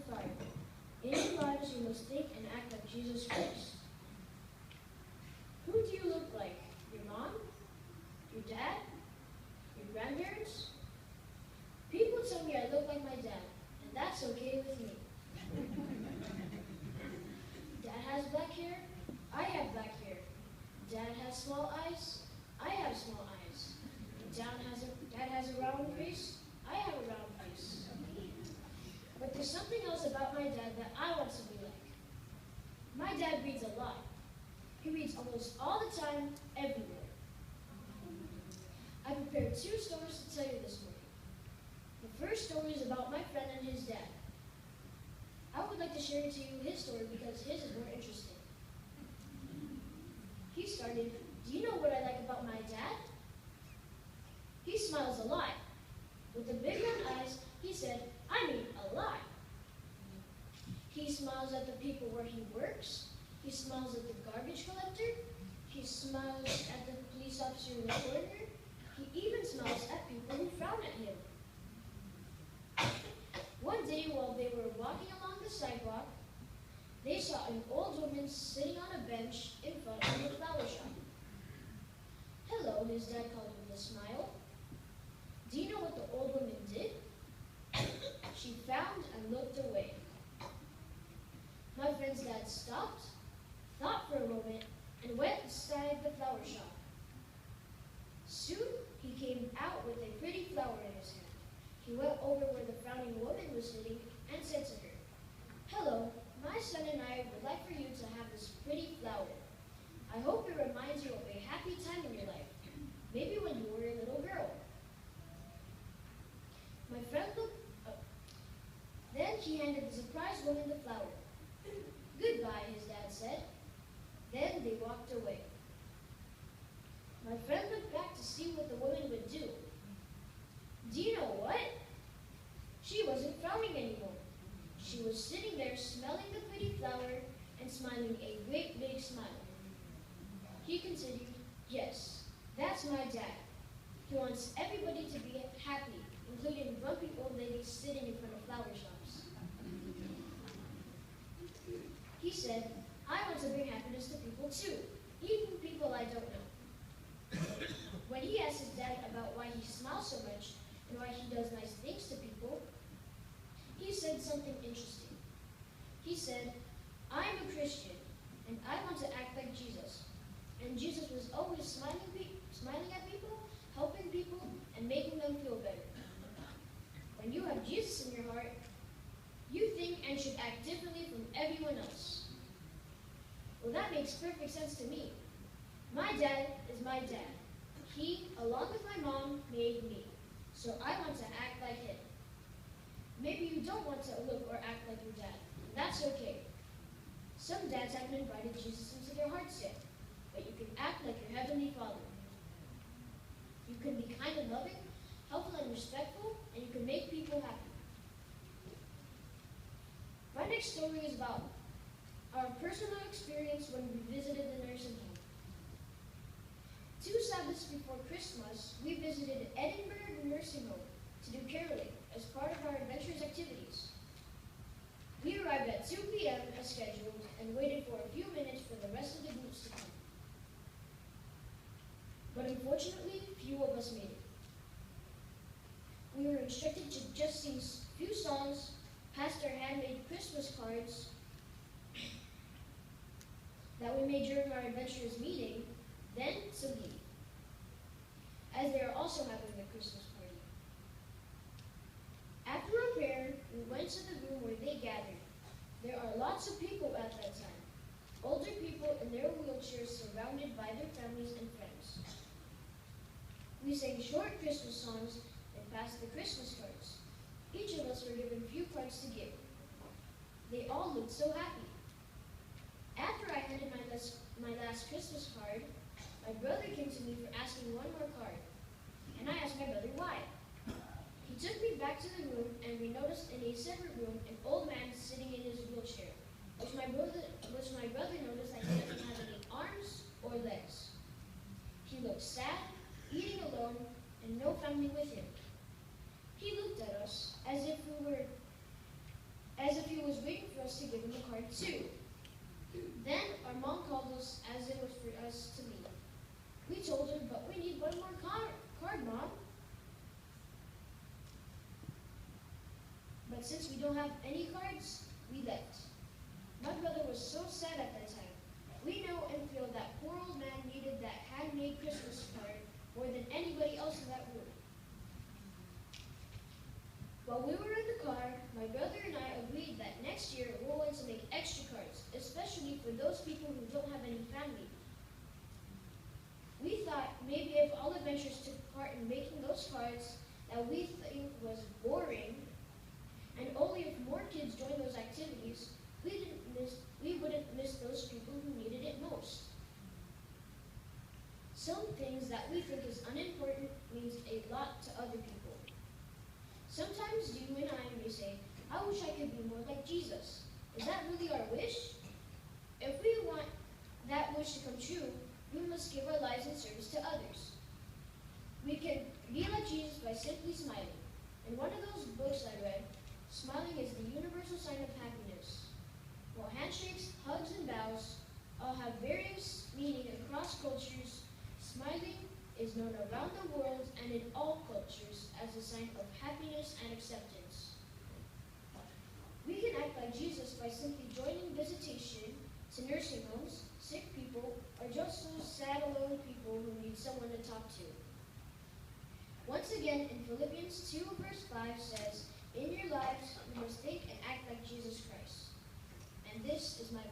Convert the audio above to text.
fire. In your lives, you must think and act like Jesus Christ. Who do you look like? Your mom? Your dad? Your grandparents? People tell me I look like my dad, and that's okay with me. Dad has black hair, I have black hair. Dad has small eyes, I have small eyes. Dad has a round face, I have a round face. But there's something else about my dad that I want to be like. My dad reads a lot. He reads almost all the time, everywhere. I prepared 2 stories to tell you this morning. The first story is about my friend and his dad. I would like to share to you his story because his is more interesting. He started, do you know what I like about my dad? He smiles a lot. With the big round eyes, he said, I mean a lot. He smiles at the people where he works. He smiles at the garbage collector. He smiles at the police officer in the corner. He even smiles at people who frown at him. One day while they were walking along the sidewalk, they saw an old woman sitting on a bench in front of the flower shop. Hello, his dad called with a smile. Do you know what the old woman did? She frowned and looked away. My friend's dad stopped, thought for a moment, and went inside the flower shop. Soon, he came out with a pretty flower in his hand. He went over where the frowning woman was sitting and said to her, Hello, my son and I would like for you to have this pretty flower. I hope it reminds you of a happy time in your life, maybe when you were a little girl. My friend looked up. Then he handed the surprised woman the flower. Goodbye, his dad said. Then they walked away. My friend looked back to see what the woman would do. Do you know what? She wasn't frowning anymore. She was sitting there smelling the pretty flower and smiling a great big smile. He continued, yes, that's my dad. He wants everybody to be happy, including grumpy old ladies sitting in front of flower shops. He said, I want to bring happiness to people too, even people I don't know. When he asked his dad about why he smiles so much and why he does nice things to people, he said something interesting. He said, I'm a Christian, and I want to act like Jesus. And Jesus was always smiling at people, helping people, and making them feel better. When you have Jesus in your heart, you think and should act differently from everyone else. Well, that makes perfect sense to me. My dad is my dad. He, along with my mom, made me. So I want to act like him. Maybe you don't want to look or act like your dad. That's okay. Some dads haven't invited Jesus into their hearts yet, but you can act like your Heavenly Father. You can be kind and loving, helpful and respectful, and you can make people happy. My next story is about our personal experience when we visited the nursing home. 2 Sabbaths before Christmas, we visited Edinburgh Nursing Home to do caroling as part of our adventurous activities. We arrived at 2 p.m. as scheduled and waited for a few minutes for the rest of the groups to come. But unfortunately, few of us made it. We were instructed to just sing a few songs, pass our handmade Christmas cards that we made during our adventurous meeting, then to leave, as they are also having a Christmas party. After our prayer, we went to the room where they gathered. There are lots of people at that time, older people in their wheelchairs surrounded by their families and friends. We sang short Christmas songs and passed the Christmas cards. Each of us were given few cards to give. They all looked so happy. After I handed my last Christmas card, my brother came to me for asking one more card, and I asked my brother why. He took me back to the room, and we noticed in a separate room an old man sitting in his wheelchair, which my brother noticed that he doesn't have any arms or legs. He looked sad, eating alone, and no family with him. He looked at us as if he us to give him a card too. Then our mom called us as it was for us to leave. We told her, but we need one more card, Mom. But since we don't have any cards, we left. My brother was so sad at that time. We know and feel that poor old man needed that handmade Christmas card more than anybody else in that room. While we were in the car, my brother and I agreed that next year we're going to make extra cards, especially for those people who don't have any family. We thought maybe if all adventures took part in making those cards that we think was boring, and only if more kids joined those activities, we wouldn't miss those people who needed it most. Some things that we think is unimportant means a lot to other people. Sometimes you and I may say, I wish I could be more like Jesus. Is that really our wish? If we want that wish to come true, we must give our lives in service to others. We can be like Jesus by simply smiling. In one of those books I read, smiling is the universal sign of happiness. While handshakes, hugs, and bows all have various meaning across cultures, smiling is known around the world and in all cultures as a sign of happiness and acceptance. We can act like Jesus by simply joining visitation to nursing homes, sick people, or just those sad, alone people who need someone to talk to. Once again, in Philippians 2 verse 5 says, in your lives, you must think and act like Jesus Christ. And this is my